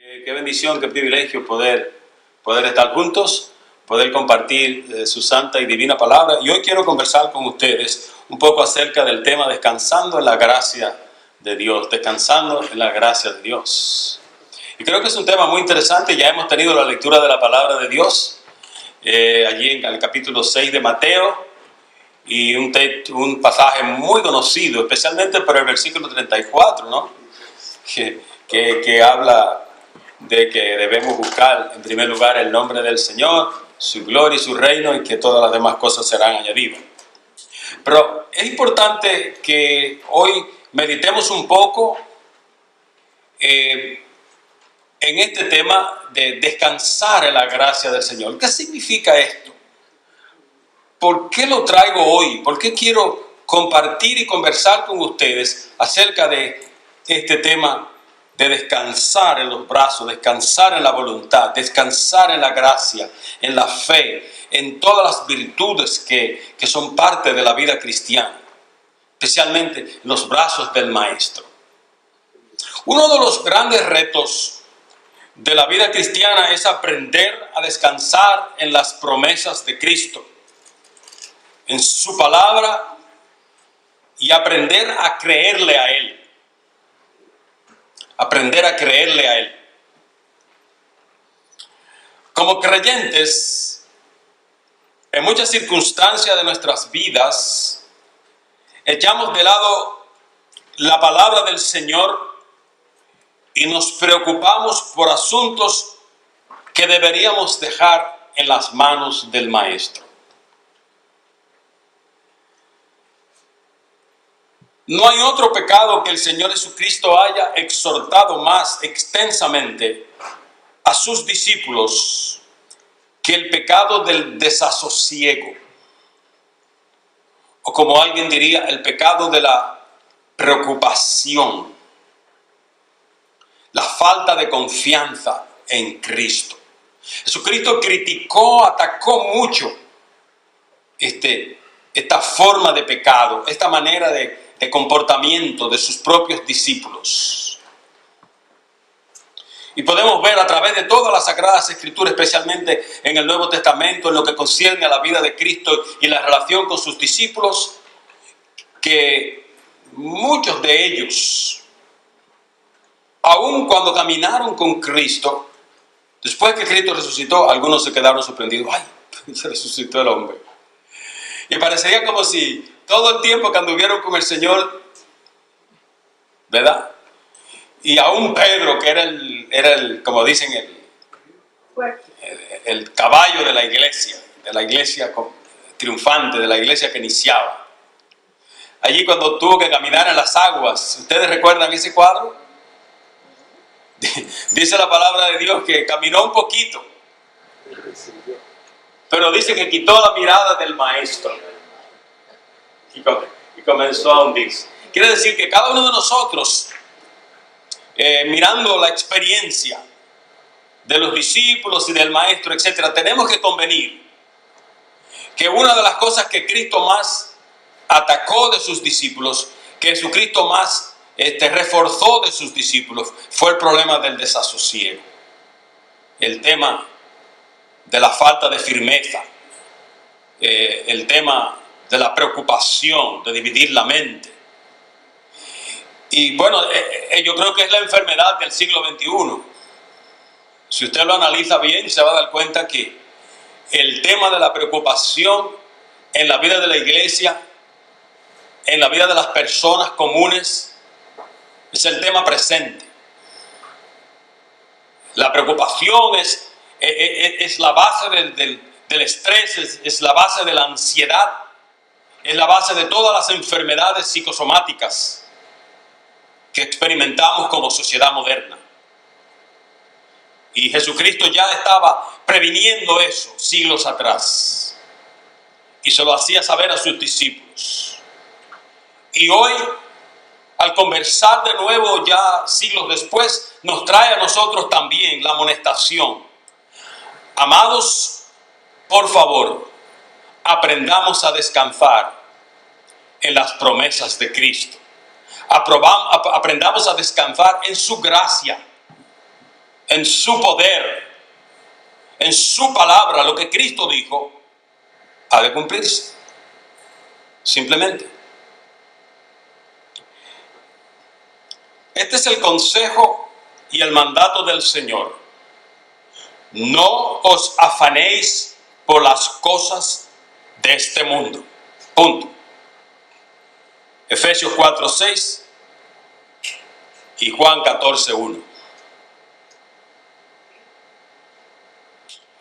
Qué bendición, qué privilegio poder estar juntos, poder compartir su santa y divina palabra. Y hoy quiero conversar con ustedes un poco acerca del tema descansando en la gracia de Dios, descansando en la gracia de Dios. Y creo que es un tema muy interesante. Ya hemos tenido la lectura de la palabra de Dios, allí en el capítulo 6 de Mateo, y un pasaje muy conocido, especialmente por el versículo 34, ¿no? que habla de que debemos buscar en primer lugar el nombre del Señor, su gloria y su reino, y que todas las demás cosas serán añadidas. Pero es importante que hoy meditemos un poco en este tema de descansar en la gracia del Señor. ¿Qué significa esto? ¿Por qué lo traigo hoy? ¿Por qué quiero compartir y conversar con ustedes acerca de este tema de descansar en los brazos, descansar en la voluntad, descansar en la gracia, en la fe, en todas las virtudes que son parte de la vida cristiana, especialmente en los brazos del Maestro? Uno de los grandes retos de la vida cristiana es aprender a descansar en las promesas de Cristo, en su palabra, y aprender a creerle a Él. Aprender a creerle a Él. Como creyentes, en muchas circunstancias de nuestras vidas, echamos de lado la palabra del Señor y nos preocupamos por asuntos que deberíamos dejar en las manos del Maestro. No hay otro pecado que el Señor Jesucristo haya exhortado más extensamente a sus discípulos que el pecado del desasosiego, o como alguien diría, el pecado de la preocupación, la falta de confianza en Cristo. Jesucristo criticó, atacó mucho esta forma de pecado, esta manera de comportamiento de sus propios discípulos. Y podemos ver a través de todas las Sagradas Escrituras, especialmente en el Nuevo Testamento, en lo que concierne a la vida de Cristo y la relación con sus discípulos, que muchos de ellos, aun cuando caminaron con Cristo, después que Cristo resucitó, algunos se quedaron sorprendidos. ¡Ay! Se resucitó el hombre. Y parecería como si todo el tiempo que anduvieron con el Señor, ¿verdad? Y aún Pedro, que era el como dicen, el caballo de la iglesia triunfante, de la iglesia que iniciaba. Allí cuando tuvo que caminar en las aguas, ¿ustedes recuerdan ese cuadro? Dice la palabra de Dios que caminó un poquito, pero dice que quitó la mirada del Maestro y comenzó a hundirse. Quiere decir que cada uno de nosotros, mirando la experiencia de los discípulos y del Maestro, etcétera, tenemos que convenir que una de las cosas que Cristo más atacó de sus discípulos, que Jesucristo más reforzó de sus discípulos, fue el problema del desasosiego, el tema de la falta de firmeza, el tema de la preocupación, de dividir la mente. Y bueno, yo creo que es la enfermedad del siglo XXI. Si usted lo analiza bien, se va a dar cuenta que el tema de la preocupación en la vida de la iglesia, en la vida de las personas comunes, es el tema presente. La preocupación es la base del estrés, es la base de la ansiedad, es la base de todas las enfermedades psicosomáticas que experimentamos como sociedad moderna. Y Jesucristo ya estaba previniendo eso siglos atrás. Y se lo hacía saber a sus discípulos. Y hoy, al conversar de nuevo ya siglos después, nos trae a nosotros también la amonestación. Amados, por favor, aprendamos a descansar en las promesas de Cristo. Aprendamos a descansar en su gracia, en su poder, en su palabra, lo que Cristo dijo, ha de cumplirse. Simplemente. Este es el consejo y el mandato del Señor. No os afanéis por las cosas de este mundo. Punto. Efesios 4:6 y Juan 14:1.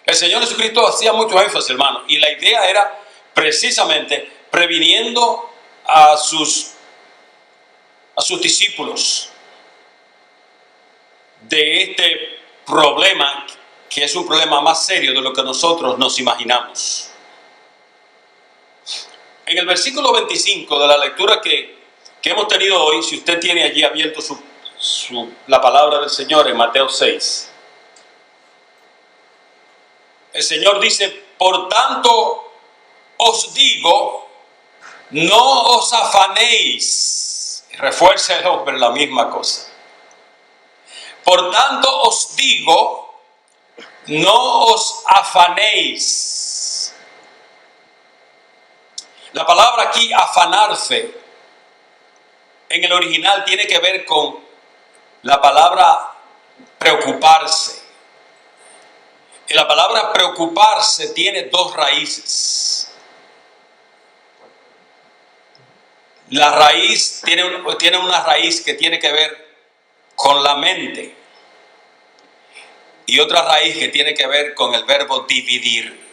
El Señor Jesucristo hacía mucho énfasis, hermano, y la idea era precisamente previniendo a sus discípulos de este problema, que es un problema más serio de lo que nosotros nos imaginamos. En el versículo 25 de la lectura que hemos tenido hoy, si usted tiene allí abierto la palabra del Señor en Mateo 6, el Señor dice: por tanto os digo, no os afanéis. Refuerce el hombre la misma cosa. Por tanto os digo, no os afanéis. La palabra aquí, afanarse, en el original tiene que ver con la palabra preocuparse. Y la palabra preocuparse tiene dos raíces. La raíz tiene una raíz que tiene que ver con la mente y otra raíz que tiene que ver con el verbo dividir.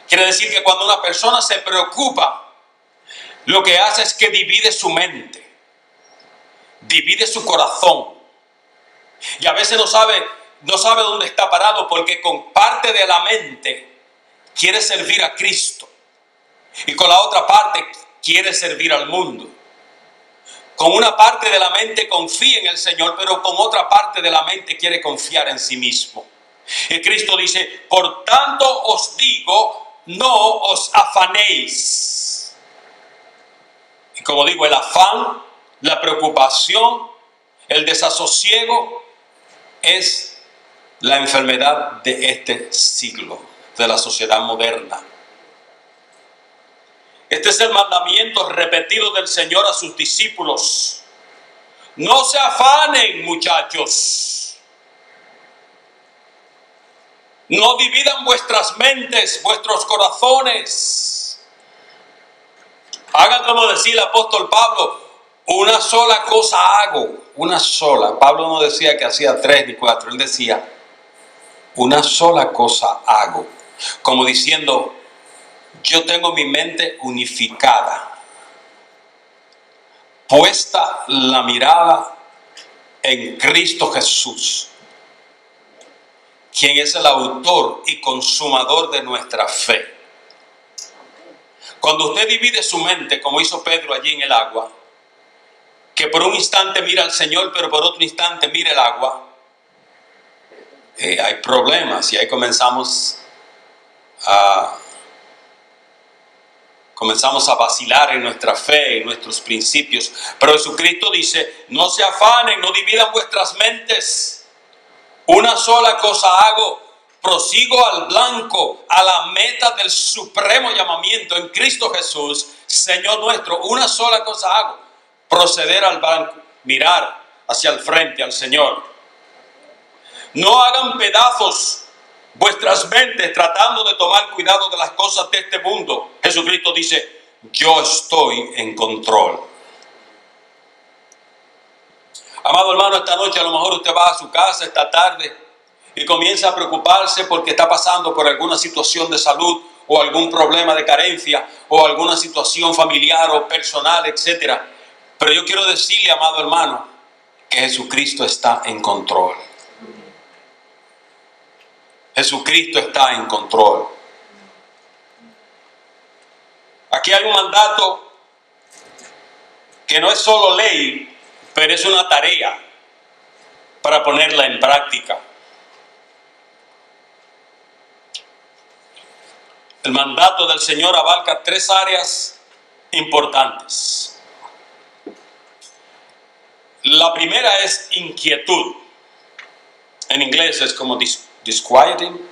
Quiere decir que cuando una persona se preocupa, lo que hace es que divide su mente, divide su corazón, y a veces no sabe dónde está parado, porque con parte de la mente quiere servir a Cristo y con la otra parte quiere servir al mundo. Con una parte de la mente confía en el Señor, pero con otra parte de la mente quiere confiar en sí mismo. Y Cristo dice: por tanto os digo, no os afanéis. Y como digo, el afán, la preocupación, el desasosiego es la enfermedad de este siglo, de la sociedad moderna. Este es el mandamiento repetido del Señor a sus discípulos. No se afanen, muchachos. No dividan vuestras mentes, vuestros corazones. Hagan como decía el apóstol Pablo: una sola cosa hago, una sola. Pablo no decía que hacía 3 ni 4, él decía: una sola cosa hago. Como diciendo: yo tengo mi mente unificada, puesta la mirada en Cristo Jesús, quien es el autor y consumador de nuestra fe. Cuando usted divide su mente, como hizo Pedro allí en el agua, que por un instante mira al Señor, pero por otro instante mira el agua, hay problemas, y ahí comenzamos a vacilar en nuestra fe, en nuestros principios. Pero Jesucristo dice: no se afanen, no dividan vuestras mentes. Una sola cosa hago, prosigo al blanco, a la meta del supremo llamamiento en Cristo Jesús, Señor nuestro. Una sola cosa hago: proceder al blanco, mirar hacia el frente al Señor. No hagan pedazos vuestras mentes tratando de tomar cuidado de las cosas de este mundo. Jesucristo dice: yo estoy en control. Amado hermano, esta noche a lo mejor usted va a su casa esta tarde y comienza a preocuparse porque está pasando por alguna situación de salud o algún problema de carencia o alguna situación familiar o personal, etc. Pero yo quiero decirle, amado hermano, que Jesucristo está en control. Jesucristo está en control. Aquí hay un mandato que no es solo ley, pero es una tarea para ponerla en práctica. El mandato del Señor abarca 3 áreas importantes. La primera es inquietud. En inglés es como disquieting.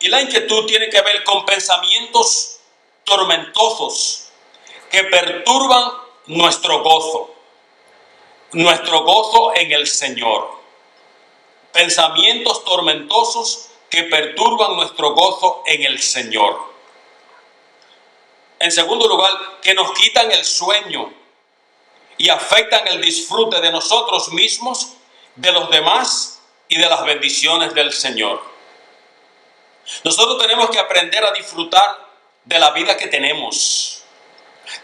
Y la inquietud tiene que ver con pensamientos tormentosos que perturban nuestro gozo en el Señor. Pensamientos tormentosos que perturban nuestro gozo en el Señor. En segundo lugar, que nos quitan el sueño y afectan el disfrute de nosotros mismos, de los demás y de las bendiciones del Señor. Nosotros tenemos que aprender a disfrutar de la vida que tenemos.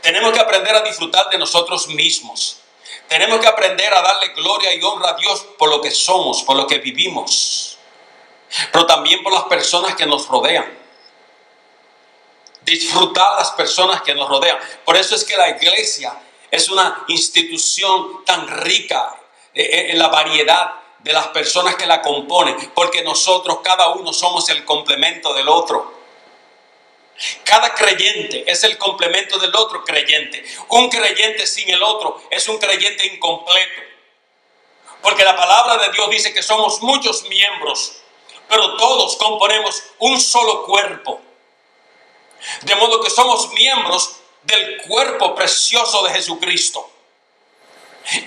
Tenemos que aprender a disfrutar de nosotros mismos. Tenemos que aprender a darle gloria y honra a Dios por lo que somos, por lo que vivimos, pero también por las personas que nos rodean. Disfrutar las personas que nos rodean. Por eso es que la iglesia es una institución tan rica en la variedad de las personas que la componen, porque nosotros, cada uno, somos el complemento del otro. Cada creyente es el complemento del otro creyente. Un creyente sin el otro es un creyente incompleto. Porque la palabra de Dios dice que somos muchos miembros, pero todos componemos un solo cuerpo. De modo que somos miembros del cuerpo precioso de Jesucristo.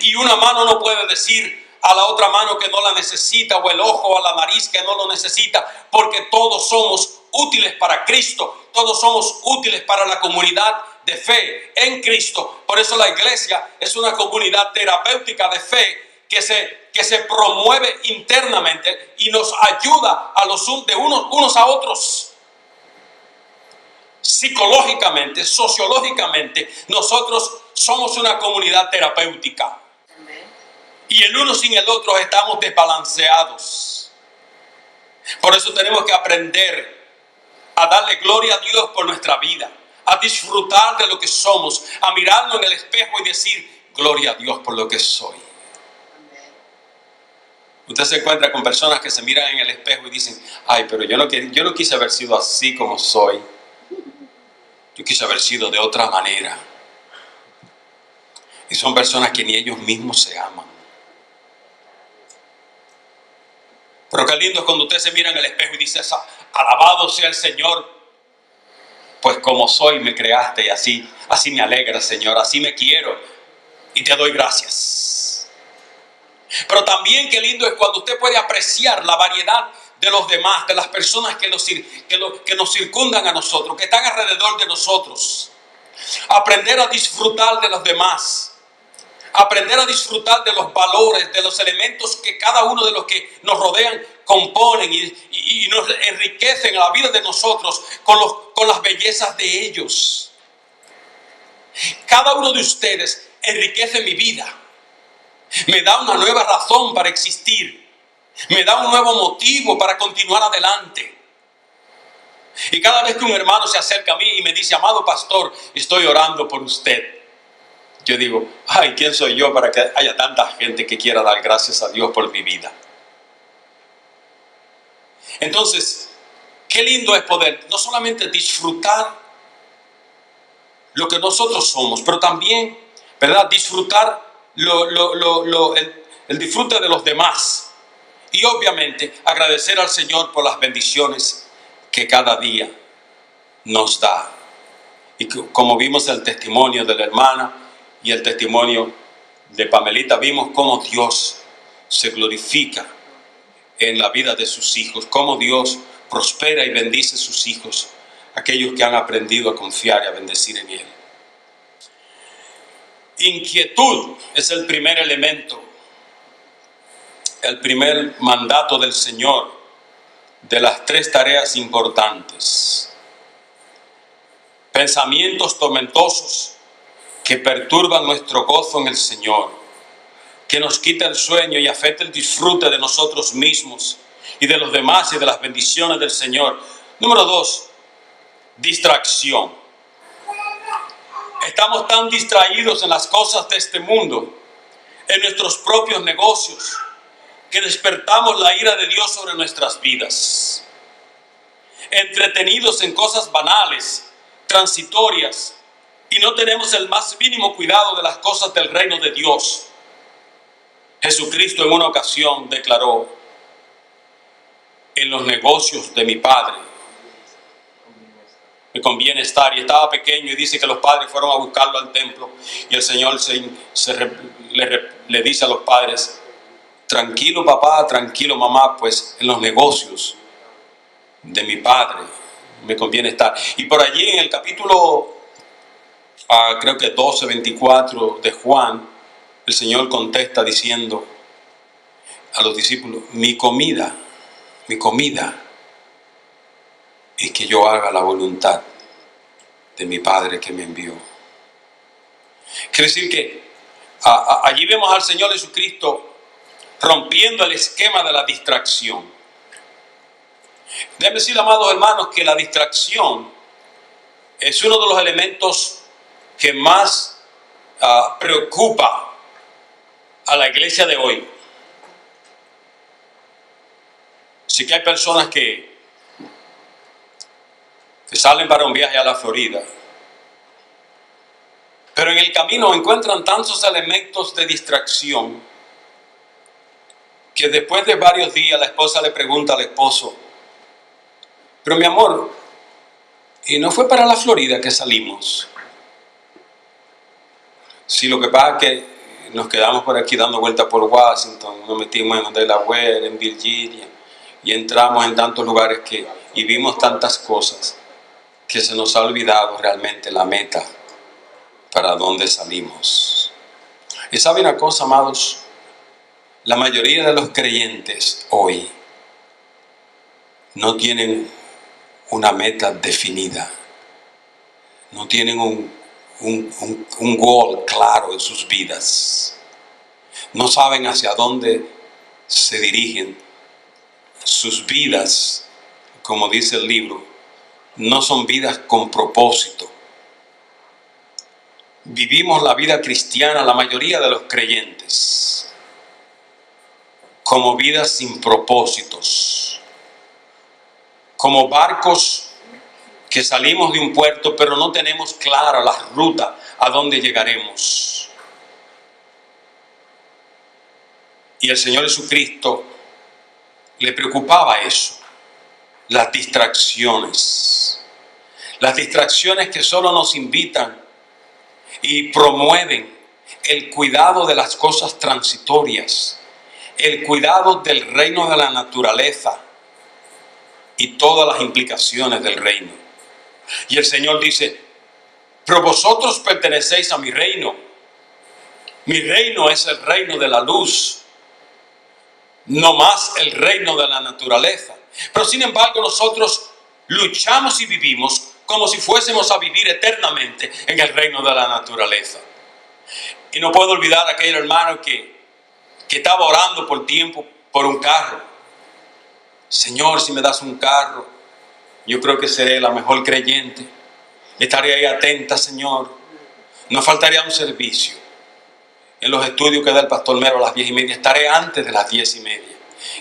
Y una mano no puede decir a la otra mano que no la necesita, o el ojo a la nariz que no lo necesita, porque todos somos útiles para Cristo, todos somos útiles para la comunidad de fe en Cristo. Por eso la iglesia es una comunidad terapéutica de fe que se promueve internamente y nos ayuda a unos a otros. Psicológicamente, sociológicamente, nosotros somos una comunidad terapéutica. Y el uno sin el otro estamos desbalanceados. Por eso tenemos que aprender a darle gloria a Dios por nuestra vida, a disfrutar de lo que somos, a mirarnos en el espejo y decir, gloria a Dios por lo que soy. Usted se encuentra con personas que se miran en el espejo y dicen, ay, pero yo no quise haber sido así como soy. Yo quise haber sido de otra manera. Y son personas que ni ellos mismos se aman. Pero qué lindo es cuando usted se mira en el espejo y dice, alabado sea el Señor, pues como soy me creaste y así me alegra, Señor, así me quiero y te doy gracias. Pero también qué lindo es cuando usted puede apreciar la variedad de los demás, de las personas que nos circundan a nosotros, que están alrededor de nosotros. Aprender a disfrutar de los demás. Aprender a disfrutar de los valores, de los elementos que cada uno de los que nos rodean componen y nos enriquecen la vida de nosotros con las bellezas de ellos. Cada uno de ustedes enriquece mi vida. Me da una nueva razón para existir. Me da un nuevo motivo para continuar adelante. Y cada vez que un hermano se acerca a mí y me dice, amado pastor, estoy orando por usted, yo digo, ay, ¿quién soy yo para que haya tanta gente que quiera dar gracias a Dios por mi vida? Entonces, qué lindo es poder no solamente disfrutar lo que nosotros somos, pero también, ¿verdad?, disfrutar el disfrute de los demás. Y obviamente agradecer al Señor por las bendiciones que cada día nos da. Y como vimos el testimonio de la hermana y el testimonio de Pamelita, vimos cómo Dios se glorifica en la vida de sus hijos, cómo Dios prospera y bendice a sus hijos, aquellos que han aprendido a confiar y a bendecir en Él. Inquietud es el primer elemento, el primer mandato del Señor de las tres tareas importantes. Pensamientos tormentosos que perturban nuestro gozo en el Señor, que nos quita el sueño y afecta el disfrute de nosotros mismos y de los demás y de las bendiciones del Señor. Número 2, distracción. Estamos tan distraídos en las cosas de este mundo, en nuestros propios negocios, que despertamos la ira de Dios sobre nuestras vidas. Entretenidos en cosas banales, transitorias, y no tenemos el más mínimo cuidado de las cosas del reino de Dios. Jesucristo en una ocasión declaró: en los negocios de mi Padre me conviene estar. Y estaba pequeño y dice que los padres fueron a buscarlo al templo y el Señor le dice a los padres: tranquilo papá, tranquilo mamá, pues en los negocios de mi Padre me conviene estar. Y por allí en el capítulo creo que 12, 24 de Juan, el Señor contesta diciendo a los discípulos: mi comida es que yo haga la voluntad de mi Padre que me envió. Quiere decir que allí vemos al Señor Jesucristo rompiendo el esquema de la distracción. Déjenme decir, amados hermanos, que la distracción es uno de los elementos que más preocupa a la iglesia de hoy. Sí que hay personas que salen para un viaje a la Florida, pero en el camino encuentran tantos elementos de distracción que después de varios días la esposa le pregunta al esposo: pero mi amor, ¿y no fue para la Florida que salimos? Sí, lo que pasa es que nos quedamos por aquí dando vueltas por Washington, nos metimos en Delaware, en Virginia, y entramos en tantos lugares y vimos tantas cosas que se nos ha olvidado realmente la meta para donde salimos. Y sabe una cosa, amados, la mayoría de los creyentes hoy no tienen una meta definida, no tienen un goal claro en sus vidas, no saben hacia dónde se dirigen. Sus vidas, como dice el libro, no son vidas con propósito. Vivimos la vida cristiana, la mayoría de los creyentes, como vidas sin propósitos, como barcos que salimos de un puerto pero no tenemos clara la ruta a dónde llegaremos. Y el Señor Jesucristo le preocupaba eso, las distracciones que solo nos invitan y promueven el cuidado de las cosas transitorias, el cuidado del reino de la naturaleza y todas las implicaciones del reino. Y el Señor dice: pero vosotros pertenecéis a mi reino. Mi reino es el reino de la luz, no más el reino de la naturaleza. Pero sin embargo nosotros luchamos y vivimos como si fuésemos a vivir eternamente en el reino de la naturaleza. Y no puedo olvidar a aquel hermano que estaba orando por tiempo por un carro. Señor, si me das un carro, yo creo que seré la mejor creyente. Estaré ahí atenta, Señor. No faltaría un servicio. En los estudios que da el pastor Mero a las 10:30, estaré antes de las 10:30.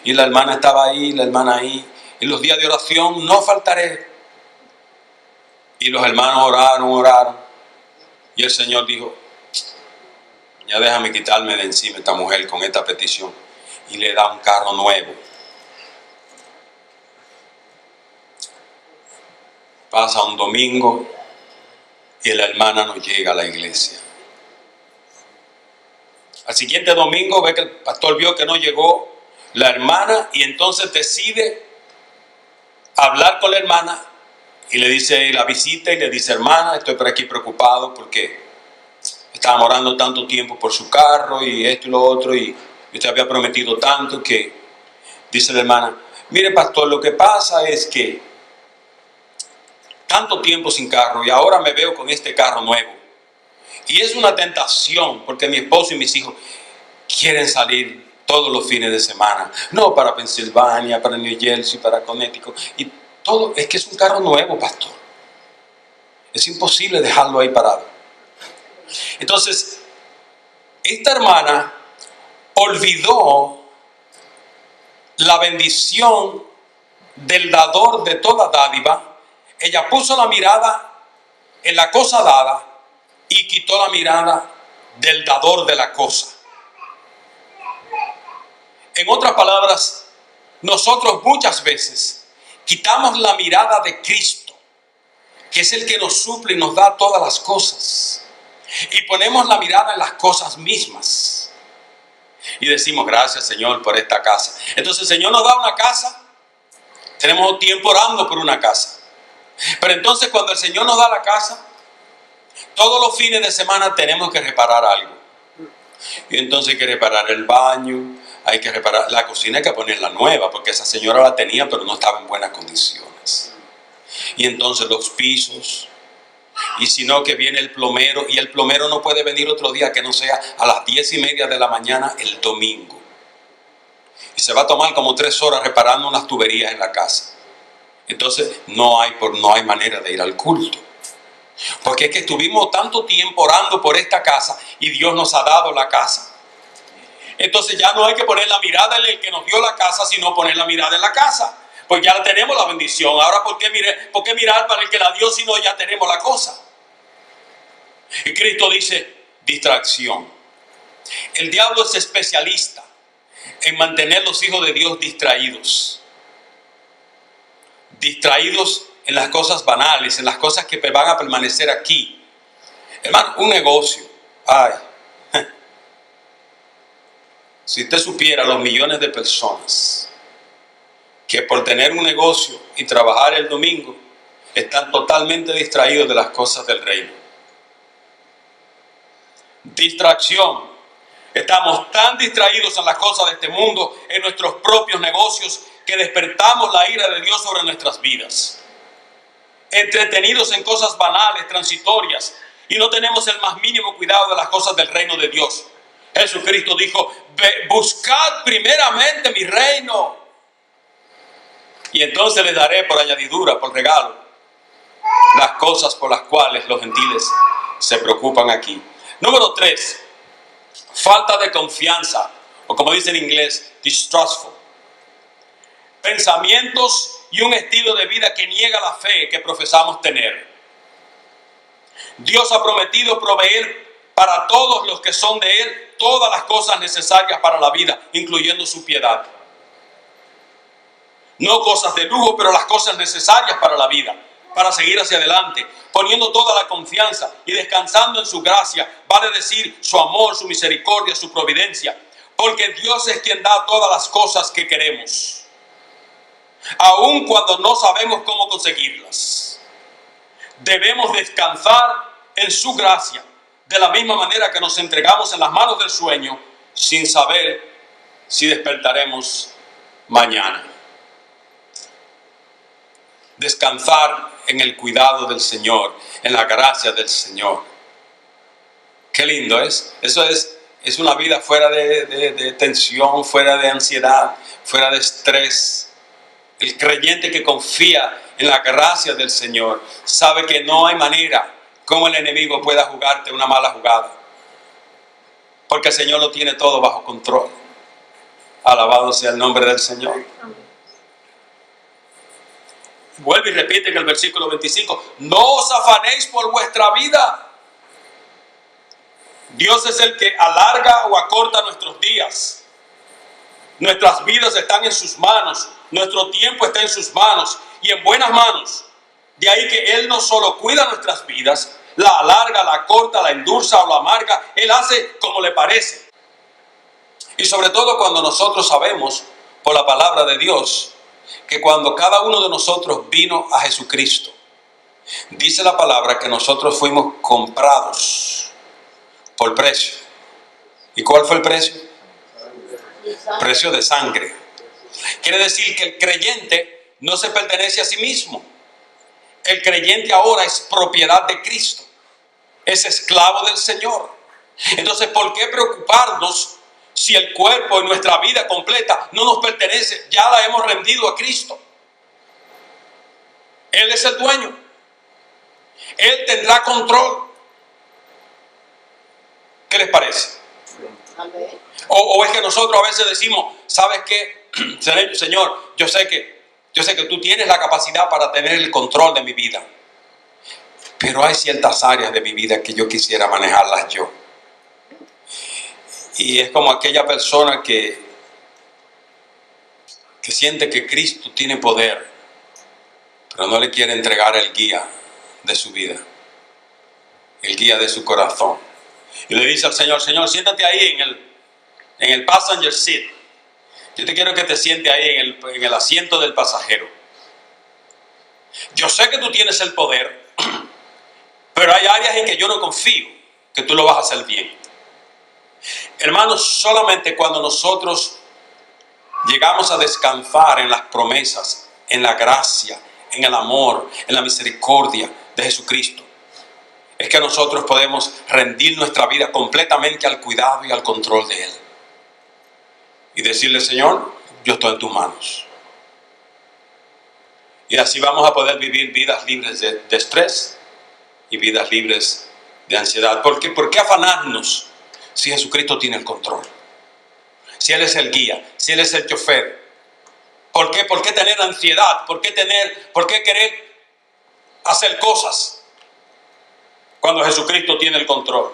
Y la hermana estaba ahí, la hermana ahí. En los días de oración no faltaré. Y los hermanos oraron. Y el Señor dijo: ya déjame quitarme de encima esta mujer con esta petición. Y le da un carro nuevo. Pasa un domingo y la hermana no llega a la iglesia. Al siguiente domingo ve que el pastor vio que no llegó la hermana y entonces decide hablar con la hermana y le dice, la visita y le dice: hermana, estoy por aquí preocupado porque estábamos orando tanto tiempo por su carro y esto y lo otro, y usted había prometido tanto que... Dice la hermana: mire pastor, lo que pasa es que tanto tiempo sin carro y ahora me veo con este carro nuevo. Y es una tentación porque mi esposo y mis hijos quieren salir todos los fines de semana. No para Pensilvania, para New Jersey, para Connecticut. Y todo, es que es un carro nuevo, pastor. Es imposible dejarlo ahí parado. Entonces, esta hermana olvidó la bendición del dador de toda dádiva. Ella puso la mirada en la cosa dada y quitó la mirada del dador de la cosa. En otras palabras, nosotros muchas veces quitamos la mirada de Cristo, que es el que nos suple y nos da todas las cosas, y ponemos la mirada en las cosas mismas. Y decimos, gracias Señor por esta casa. Entonces el Señor nos da una casa, tenemos tiempo orando por una casa. Pero entonces cuando el Señor nos da la casa, todos los fines de semana tenemos que reparar algo. Y entonces hay que reparar el baño, hay que reparar la cocina, hay que ponerla nueva, porque esa señora la tenía pero no estaba en buenas condiciones. Y entonces los pisos, y si no que viene el plomero, y el plomero no puede venir otro día que no sea a las 10:30 de la mañana el domingo. Y se va a tomar como 3 horas reparando unas tuberías en la casa. Entonces no hay manera de ir al culto. Porque es que estuvimos tanto tiempo orando por esta casa y Dios nos ha dado la casa. Entonces ya no hay que poner la mirada en el que nos dio la casa, sino poner la mirada en la casa. Pues ya tenemos la bendición. Ahora, ¿por qué mirar para el que la dio si no ya tenemos la cosa? Y Cristo dice, distracción. El diablo es especialista en mantener los hijos de Dios distraídos. Distraídos en las cosas banales, en las cosas que van a permanecer aquí. Hermano, un negocio. Ay, si usted supiera los millones de personas que por tener un negocio y trabajar el domingo están totalmente distraídos de las cosas del reino. Distracción. Estamos tan distraídos en las cosas de este mundo, en nuestros propios negocios, que despertamos la ira de Dios sobre nuestras vidas. Entretenidos en cosas banales, transitorias, y no tenemos el más mínimo cuidado de las cosas del reino de Dios. Jesucristo dijo, buscad primeramente mi reino, y entonces les daré por añadidura, por regalo, las cosas por las cuales los gentiles se preocupan aquí. Número 3, falta de confianza, o como dice en inglés, distrustful. Pensamientos y un estilo de vida que niega la fe que profesamos tener. Dios ha prometido proveer para todos los que son de Él todas las cosas necesarias para la vida, incluyendo su piedad. No cosas de lujo, pero las cosas necesarias para la vida, para seguir hacia adelante, poniendo toda la confianza y descansando en su gracia, vale decir su amor, su misericordia, su providencia, porque Dios es quien da todas las cosas que queremos, aun cuando no sabemos cómo conseguirlas. Debemos descansar en su gracia, de la misma manera que nos entregamos en las manos del sueño, sin saber si despertaremos mañana. Descansar en el cuidado del Señor, en la gracia del Señor. Qué lindo es. Eso es una vida fuera de tensión, fuera de ansiedad, fuera de estrés. El creyente que confía en la gracia del Señor sabe que no hay manera como el enemigo pueda jugarte una mala jugada, porque el Señor lo tiene todo bajo control. Alabado sea el nombre del Señor. Vuelve y repite en el versículo 25, no os afanéis por vuestra vida. Dios es el que alarga o acorta nuestros días. Nuestras vidas están en sus manos, nuestro tiempo está en sus manos y en buenas manos. De ahí que Él no solo cuida nuestras vidas, la alarga, la acorta, la endulza o la amarga. Él hace como le parece. Y sobre todo cuando nosotros sabemos por la palabra de Dios que cuando cada uno de nosotros vino a Jesucristo, dice la palabra que nosotros fuimos comprados por precio. ¿Y cuál fue el precio? Precio de sangre. Quiere decir que el creyente no se pertenece a sí mismo. El creyente ahora es propiedad de Cristo. Es esclavo del Señor. Entonces, ¿por qué preocuparnos si el cuerpo y nuestra vida completa no nos pertenece? Ya la hemos rendido a Cristo. Él es el dueño. Él tendrá control. ¿Qué les parece? O es que nosotros a veces decimos, ¿sabes qué? Señor, yo sé que tú tienes la capacidad para tener el control de mi vida, pero hay ciertas áreas de mi vida que yo quisiera manejarlas yo. Y es como aquella persona que que siente que Cristo tiene poder, pero no le quiere entregar el guía de su vida, el guía de su corazón. Y le dice al Señor: Señor, siéntate ahí en el passenger seat. Yo te quiero que te sientes ahí en el asiento del pasajero. Yo sé que tú tienes el poder, pero hay áreas en que yo no confío que tú lo vas a hacer bien. Hermanos, solamente cuando nosotros llegamos a descansar en las promesas, en la gracia, en el amor, en la misericordia de Jesucristo, es que nosotros podemos rendir nuestra vida completamente al cuidado y al control de Él. Y decirle: Señor, yo estoy en tus manos. Y así vamos a poder vivir vidas libres de estrés y vidas libres de ansiedad. ¿Por qué afanarnos si Jesucristo tiene el control? Si Él es el guía, si Él es el chofer. ¿Por qué tener ansiedad? ¿Por qué querer hacer cosas cuando Jesucristo tiene el control?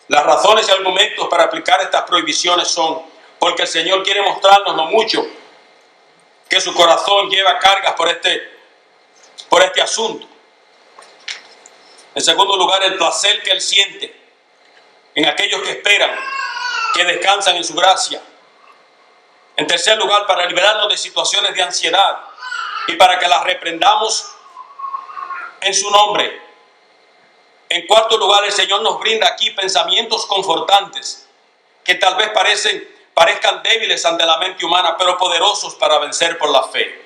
Las razones y argumentos para aplicar estas prohibiciones son porque el Señor quiere mostrarnos lo mucho que su corazón lleva cargas por este asunto. En segundo lugar, el placer que Él siente en aquellos que esperan, que descansan en su gracia. En tercer lugar, para liberarnos de situaciones de ansiedad y para que las reprendamos en su nombre. En cuarto lugar, el Señor nos brinda aquí pensamientos confortantes que tal vez parezcan débiles ante la mente humana, pero poderosos para vencer por la fe.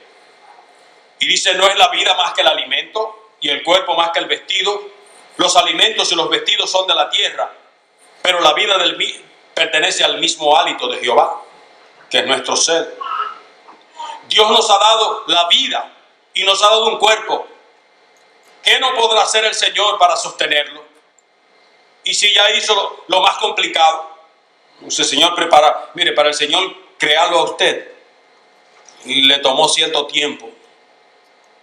Y dice: ¿no es la vida más que el alimento y el cuerpo más que el vestido? Los alimentos y los vestidos son de la tierra, pero la vida pertenece al mismo hálito de Jehová, que es nuestro ser. Dios nos ha dado la vida y nos ha dado un cuerpo. ¿Qué no podrá hacer el Señor para sostenerlo? Y si ya hizo lo más complicado, el Señor para el Señor crearlo a usted, le tomó cierto tiempo,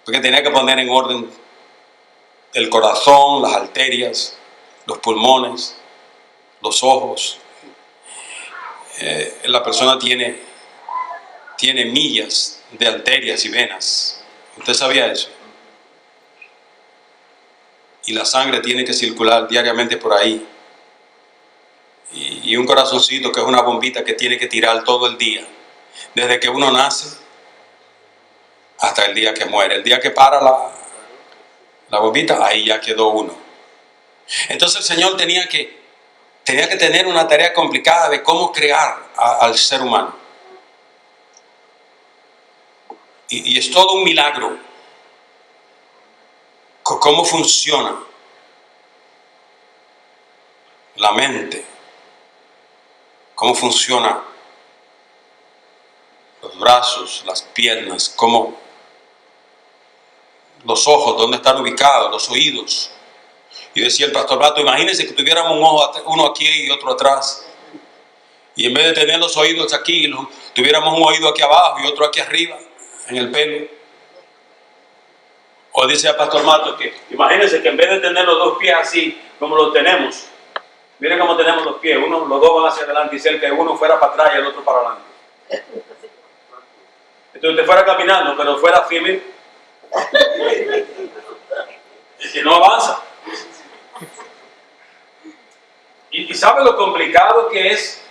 porque tenía que poner en orden el corazón, las arterias, los pulmones, los ojos. La persona tiene millas de arterias y venas. ¿Usted sabía eso? Y la sangre tiene que circular diariamente por ahí. Y un corazoncito que es una bombita que tiene que tirar todo el día, desde que uno nace hasta el día que muere. El día que para la bombita, ahí ya quedó uno. Entonces el Señor tenía que tener una tarea complicada de cómo crear al ser humano. Y es todo un milagro cómo funciona la mente, cómo funcionan los brazos, las piernas, cómo los ojos, dónde están ubicados, los oídos. Y decía el pastor Bato: imagínense que tuviéramos uno aquí y otro atrás. Y en vez de tener los oídos aquí, tuviéramos un oído aquí abajo y otro aquí arriba, en el pelo. O dice el pastor Mato que imagínense que en vez de tener los dos pies así como los tenemos, miren cómo tenemos los pies, los dos van hacia adelante, y si el que uno fuera para atrás y el otro para adelante. Entonces usted fuera caminando, pero fuera firme, y si no avanza. ¿Y sabe lo complicado que es?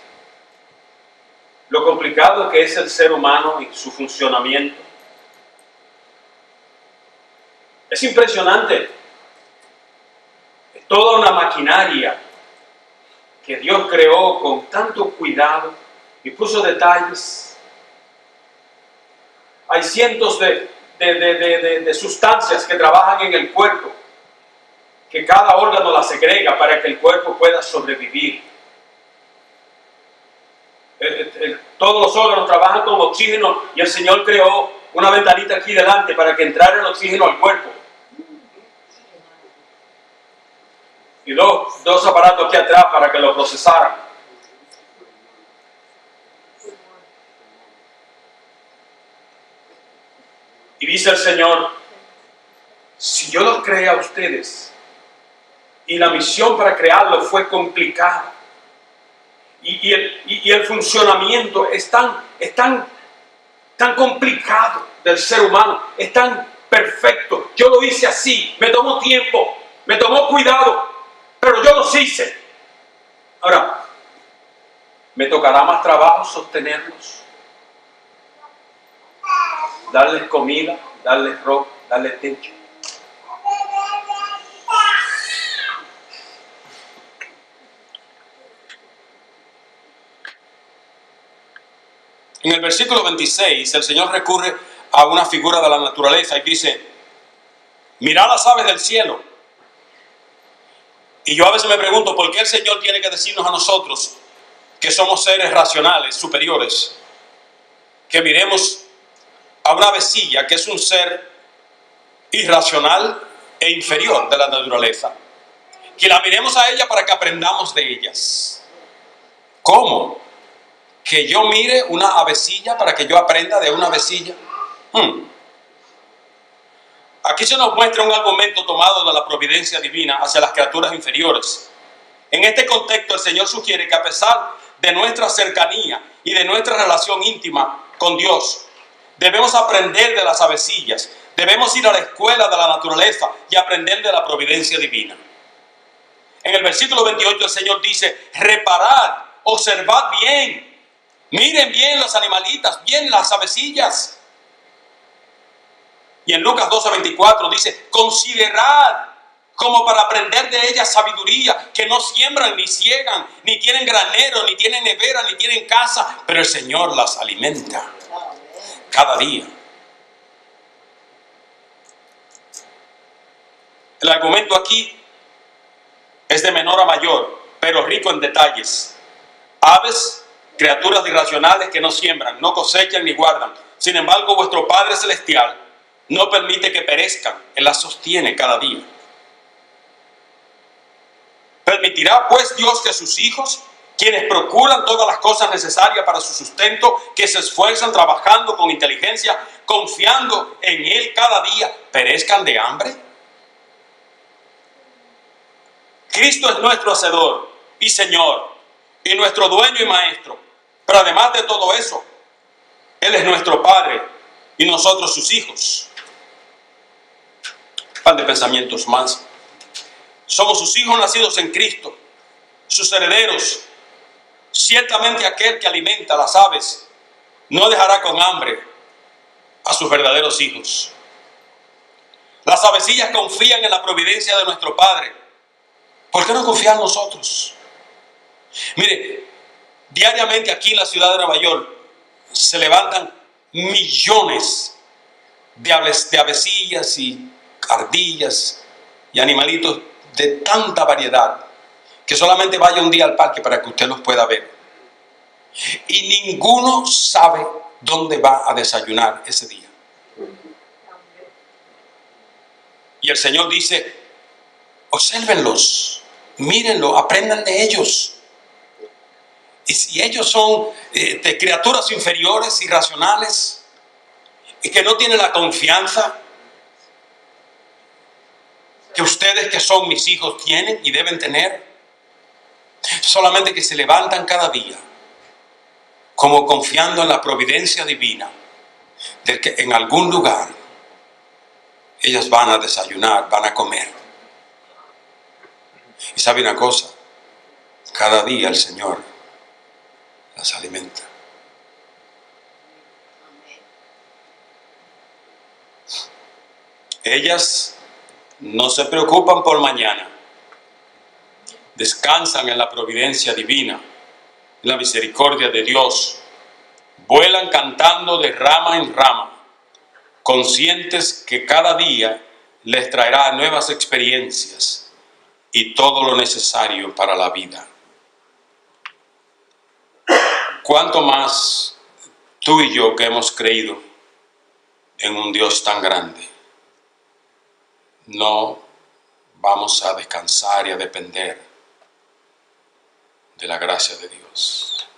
Lo complicado que es el ser humano y su funcionamiento. Es impresionante. Es toda una maquinaria que Dios creó con tanto cuidado y puso detalles. Hay cientos de sustancias que trabajan en el cuerpo, que cada órgano las segrega para que el cuerpo pueda sobrevivir. Todos los órganos trabajan con oxígeno y el Señor creó una ventanita aquí delante para que entrara el oxígeno al cuerpo. Y dos aparatos aquí atrás para que lo procesaran. Y dice el Señor: si yo los creé a ustedes, y la misión para crearlo fue complicada, y el funcionamiento es tan es tan complicado del ser humano, es tan perfecto. Yo lo hice así, me tomó tiempo, me tomó cuidado, pero yo los hice. Ahora, me tocará más trabajo sostenerlos, darles comida, darles ropa, darles techo. En el versículo 26, el Señor recurre a una figura de la naturaleza y dice: mirad las aves del cielo. Y yo a veces me pregunto, ¿por qué el Señor tiene que decirnos a nosotros, que somos seres racionales, superiores, que miremos a una avecilla, que es un ser irracional e inferior de la naturaleza, que la miremos a ella para que aprendamos de ellas? ¿Cómo? ¿Que yo mire una avecilla para que yo aprenda de una avecilla? Aquí se nos muestra un argumento tomado de la providencia divina hacia las criaturas inferiores. En este contexto, el Señor sugiere que a pesar de nuestra cercanía y de nuestra relación íntima con Dios, debemos aprender de las avecillas, debemos ir a la escuela de la naturaleza y aprender de la providencia divina. En el versículo 28 el Señor dice: reparad, observad bien, miren bien los animalitas, bien las avecillas. Y en Lucas 12:24 dice: considerad, como para aprender de ellas sabiduría, que no siembran ni ciegan, ni tienen granero, ni tienen nevera, ni tienen casa, pero el Señor las alimenta cada día. El argumento aquí es de menor a mayor, pero rico en detalles. Aves, criaturas irracionales que no siembran, no cosechan ni guardan. Sin embargo, vuestro Padre Celestial no permite que perezcan, Él las sostiene cada día. ¿Permitirá pues Dios que sus hijos, quienes procuran todas las cosas necesarias para su sustento, que se esfuerzan trabajando con inteligencia, confiando en Él cada día, perezcan de hambre? Cristo es nuestro Hacedor y Señor, y nuestro dueño y maestro. Pero además de todo eso, Él es nuestro Padre y nosotros sus hijos. Un par de pensamientos más. Somos sus hijos nacidos en Cristo, sus herederos. Ciertamente aquel que alimenta a las aves no dejará con hambre a sus verdaderos hijos. Las avecillas confían en la providencia de nuestro Padre. ¿Por qué no confiar nosotros? Mire, diariamente aquí en la ciudad de Nueva York se levantan millones de avecillas y ardillas y animalitos de tanta variedad que solamente vaya un día al parque para que usted los pueda ver. Y ninguno sabe dónde va a desayunar ese día. Y el Señor dice: obsérvenlos, mírenlo, aprendan de ellos. Y si ellos son de criaturas inferiores, irracionales, y que no tienen la confianza que ustedes, que son mis hijos, tienen y deben tener, solamente que se levantan cada día como confiando en la providencia divina de que en algún lugar ellas van a desayunar, van a comer. Y sabe una cosa, cada día el Señor las alimenta. Ellas no se preocupan por mañana, descansan en la providencia divina, en la misericordia de Dios, vuelan cantando de rama en rama, conscientes que cada día les traerá nuevas experiencias y todo lo necesario para la vida. ¿Cuánto más tú y yo, que hemos creído en un Dios tan grande, no vamos a descansar y a depender de la gracia de Dios?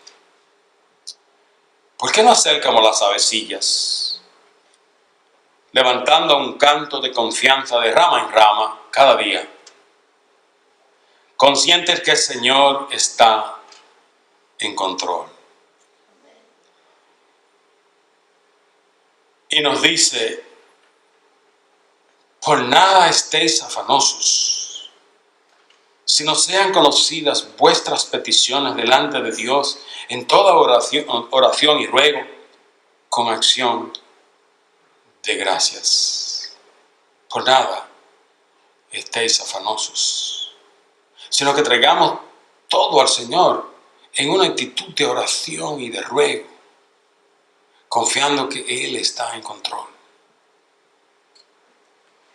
¿Por qué no hacer como las avecillas, levantando un canto de confianza de rama en rama cada día, conscientes que el Señor está en control? y nos dice: por nada estéis afanosos, sino sean conocidas vuestras peticiones delante de Dios en toda oración y ruego, con acción de gracias. Por nada estéis afanosos, sino que traigamos todo al Señor en una actitud de oración y de ruego, confiando que Él está en control.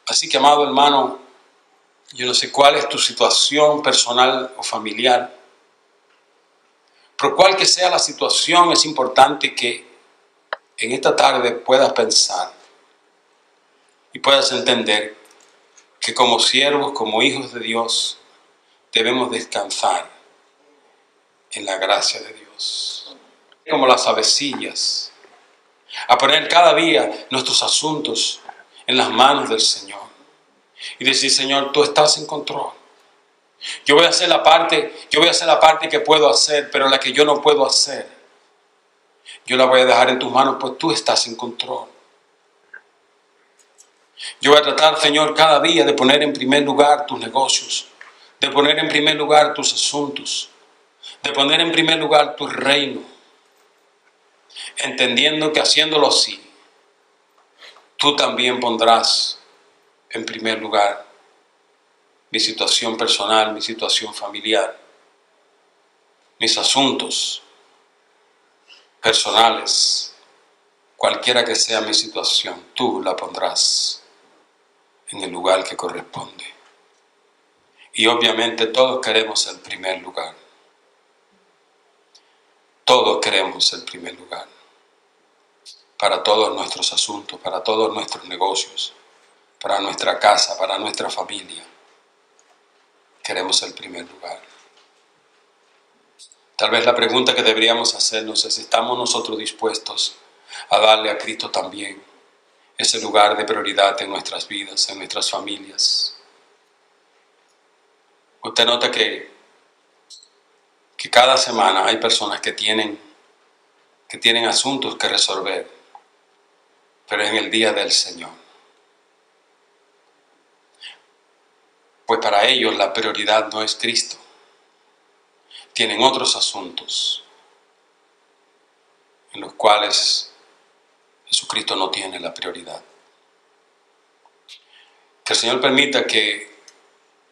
Así que, amado hermano, yo no sé cuál es tu situación personal o familiar, pero cual que sea la situación, es importante que en esta tarde puedas pensar y puedas entender que como siervos, como hijos de Dios, debemos descansar en la gracia de Dios. Como las avecillas, a poner cada día nuestros asuntos en las manos del Señor y decir: Señor, tú estás en control. Yo voy a hacer la parte que puedo hacer, pero la que yo no puedo hacer, yo la voy a dejar en tus manos, pues tú estás en control. Yo voy a tratar, Señor, cada día de poner en primer lugar tus negocios, de poner en primer lugar tus asuntos, de poner en primer lugar tu reino, entendiendo que haciéndolo así, tú también pondrás en primer lugar mi situación personal, mi situación familiar, mis asuntos personales, cualquiera que sea mi situación, tú la pondrás en el lugar que corresponde. Y obviamente todos queremos el primer lugar. Todos queremos el primer lugar. Para todos nuestros asuntos, para todos nuestros negocios, para nuestra casa, para nuestra familia. Queremos el primer lugar. Tal vez la pregunta que deberíamos hacernos es: ¿estamos nosotros dispuestos a darle a Cristo también ese lugar de prioridad en nuestras vidas, en nuestras familias? Usted nota que cada semana hay personas que tienen asuntos que resolver, pero en el día del Señor. Pues para ellos la prioridad no es Cristo. Tienen otros asuntos en los cuales Jesucristo no tiene la prioridad. Que el Señor permita que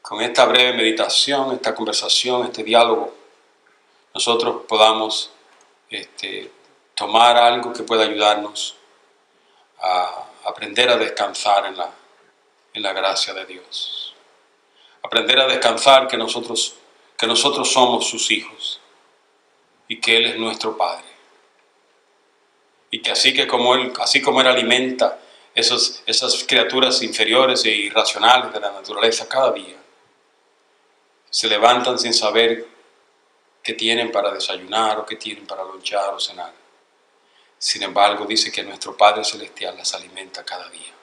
con esta breve meditación, esta conversación, este diálogo, nosotros podamos tomar algo que pueda ayudarnos a aprender a descansar en la gracia de Dios. Aprender a descansar que nosotros somos sus hijos y que Él es nuestro Padre. Y que así como Él alimenta esas criaturas inferiores e irracionales de la naturaleza cada día, se levantan sin saber qué tienen para desayunar o qué tienen para lonchar o cenar. Sin embargo, dice que nuestro Padre Celestial las alimenta cada día.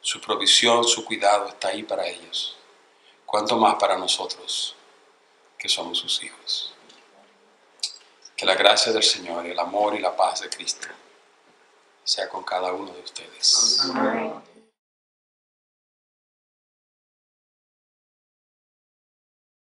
Su provisión, su cuidado está ahí para ellos. ¿Cuánto más para nosotros que somos sus hijos? Que la gracia del Señor, el amor y la paz de Cristo sea con cada uno de ustedes. Amén.